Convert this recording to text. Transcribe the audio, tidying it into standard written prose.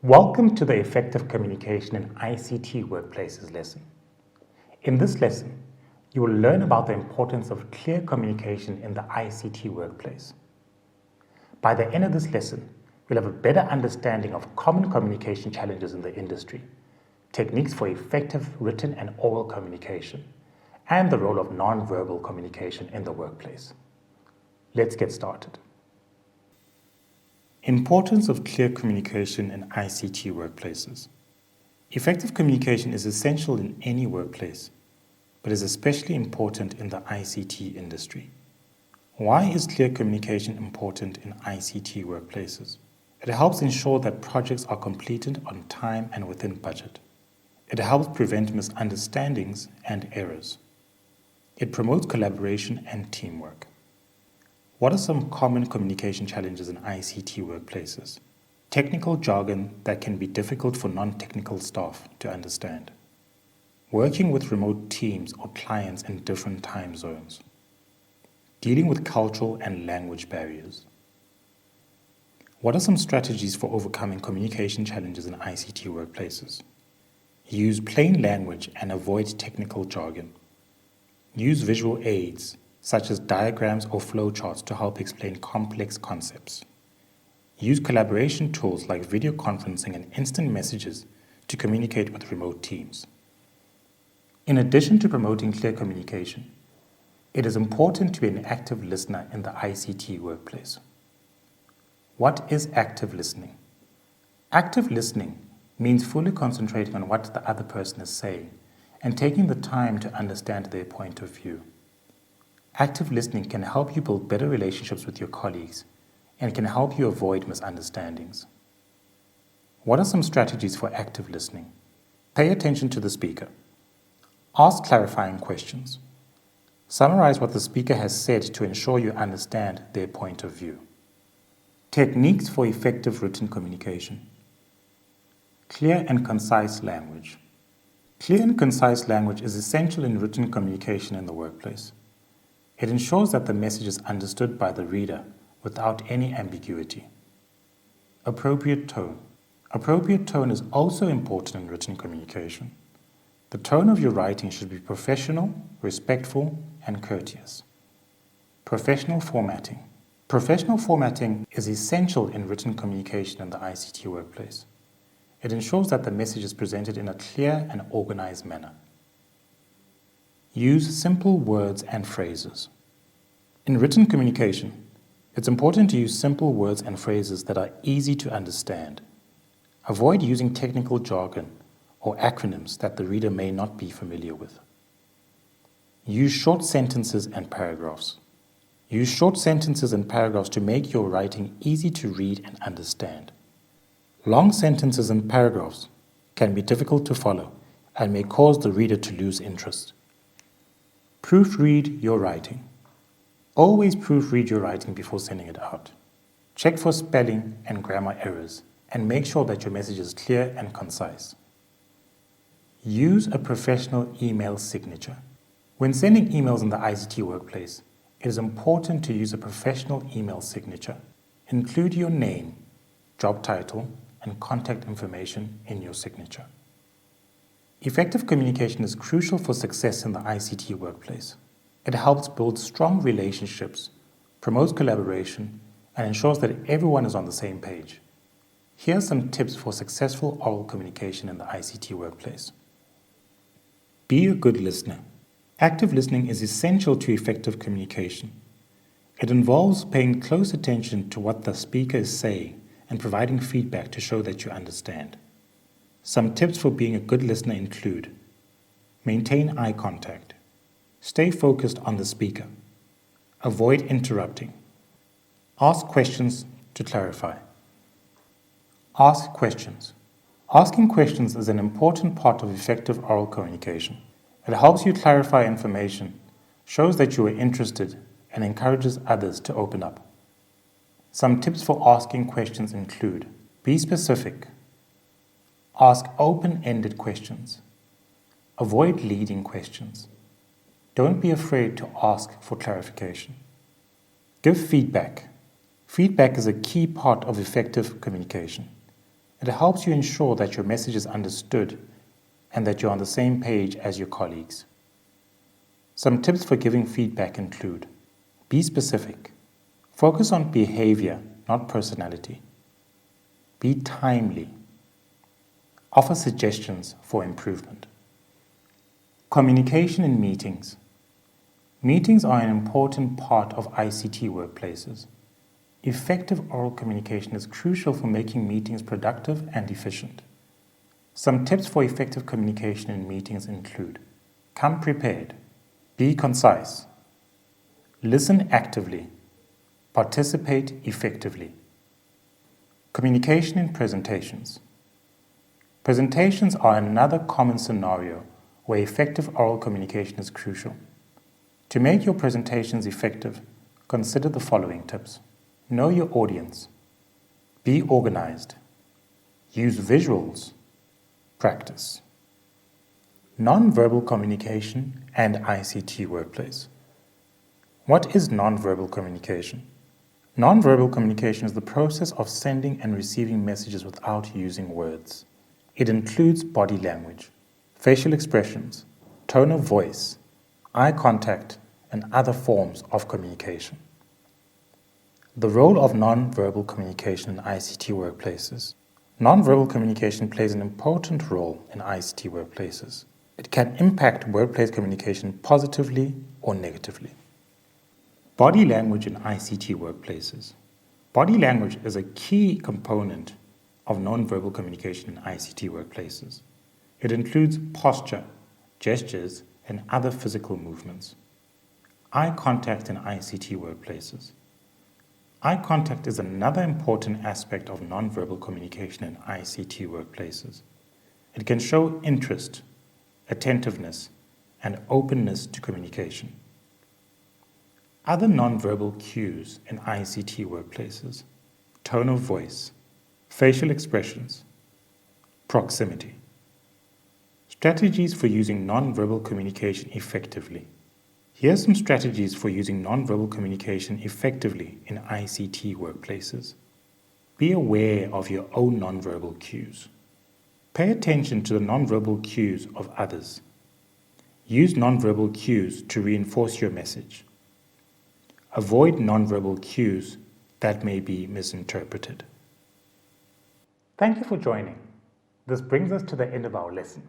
Welcome to the Effective Communication in ICT Workplaces lesson. In this lesson, you will learn about the importance of clear communication in the ICT workplace. By the end of this lesson, you'll have a better understanding of common communication challenges in the industry, techniques for effective written and oral communication, and the role of non-verbal communication in the workplace. Let's get started. Importance of clear communication in ICT workplaces. Effective communication is essential in any workplace, but is especially important in the ICT industry. Why is clear communication important in ICT workplaces? It helps ensure that projects are completed on time and within budget. It helps prevent misunderstandings and errors. It promotes collaboration and teamwork. What are some common communication challenges in ICT workplaces? Technical jargon that can be difficult for non-technical staff to understand. Working with remote teams or clients in different time zones. Dealing with cultural and language barriers. What are some strategies for overcoming communication challenges in ICT workplaces? Use plain language and avoid technical jargon. Use visual aids such as diagrams or flowcharts to help explain complex concepts. Use collaboration tools like video conferencing and instant messages to communicate with remote teams. In addition to promoting clear communication, it is important to be an active listener in the ICT workplace. What is active listening? Active listening means fully concentrating on what the other person is saying and taking the time to understand their point of view. Active listening can help you build better relationships with your colleagues and can help you avoid misunderstandings. What are some strategies for active listening? Pay attention to the speaker. Ask clarifying questions. Summarize what the speaker has said to ensure you understand their point of view. Techniques for effective written communication. Clear and concise language. Clear and concise language is essential in written communication in the workplace. It ensures that the message is understood by the reader without any ambiguity. Appropriate tone. Appropriate tone is also important in written communication. The tone of your writing should be professional, respectful, and courteous. Professional formatting. Professional formatting is essential in written communication in the ICT workplace. It ensures that the message is presented in a clear and organized manner. Use simple words and phrases. In written communication, it's important to use simple words and phrases that are easy to understand. Avoid using technical jargon or acronyms that the reader may not be familiar with. Use short sentences and paragraphs. Use short sentences and paragraphs to make your writing easy to read and understand. Long sentences and paragraphs can be difficult to follow and may cause the reader to lose interest. Proofread your writing. Always proofread your writing before sending it out. Check for spelling and grammar errors and make sure that your message is clear and concise. Use a professional email signature. When sending emails in the ICT workplace, it is important to use a professional email signature. Include your name, job title, and contact information in your signature. Effective communication is crucial for success in the ICT workplace. It helps build strong relationships, promotes collaboration, and ensures that everyone is on the same page. Here are some tips for successful oral communication in the ICT workplace. Be a good listener. Active listening is essential to effective communication. It involves paying close attention to what the speaker is saying and providing feedback to show that you understand. Some tips for being a good listener include: maintain eye contact. Stay focused on the speaker. Avoid interrupting. Ask questions to clarify. Ask questions. Asking questions is an important part of effective oral communication. It helps you clarify information, shows that you are interested, and encourages others to open up. Some tips for asking questions include: be specific. Ask open-ended questions. Avoid leading questions. Don't be afraid to ask for clarification. Give feedback. Feedback is a key part of effective communication. It helps you ensure that your message is understood and that you're on the same page as your colleagues. Some tips for giving feedback include: be specific. Focus on behavior, not personality. Be timely. Offer suggestions for improvement. Communication in meetings. Meetings are an important part of ICT workplaces. Effective oral communication is crucial for making meetings productive and efficient. Some tips for effective communication in meetings include: come prepared, be concise, listen actively, participate effectively. Communication in presentations. Presentations are another common scenario where effective oral communication is crucial. To make your presentations effective, consider the following tips. Know your audience. Be organized. Use visuals. Practice. Non-verbal communication and ICT workplace. What is non-verbal communication? Non-verbal communication is the process of sending and receiving messages without using words. It includes body language, facial expressions, tone of voice, eye contact, and other forms of communication. The role of non-verbal communication in ICT workplaces. Non-verbal communication plays an important role in ICT workplaces. It can impact workplace communication positively or negatively. Body language in ICT workplaces. Body language is a key component of non-verbal communication in ICT workplaces. It includes posture, gestures, and other physical movements. Eye contact in ICT workplaces. Eye contact is another important aspect of non-verbal communication in ICT workplaces. It can show interest, attentiveness, and openness to communication. Other non-verbal cues in ICT workplaces: tone of voice, facial expressions, proximity. Strategies for using non-verbal communication effectively. Here are some strategies for using non-verbal communication effectively in ICT workplaces. Be aware of your own non-verbal cues. Pay attention to the non-verbal cues of others. Use non-verbal cues to reinforce your message. Avoid non-verbal cues that may be misinterpreted. Thank you for joining. This brings us to the end of our lesson.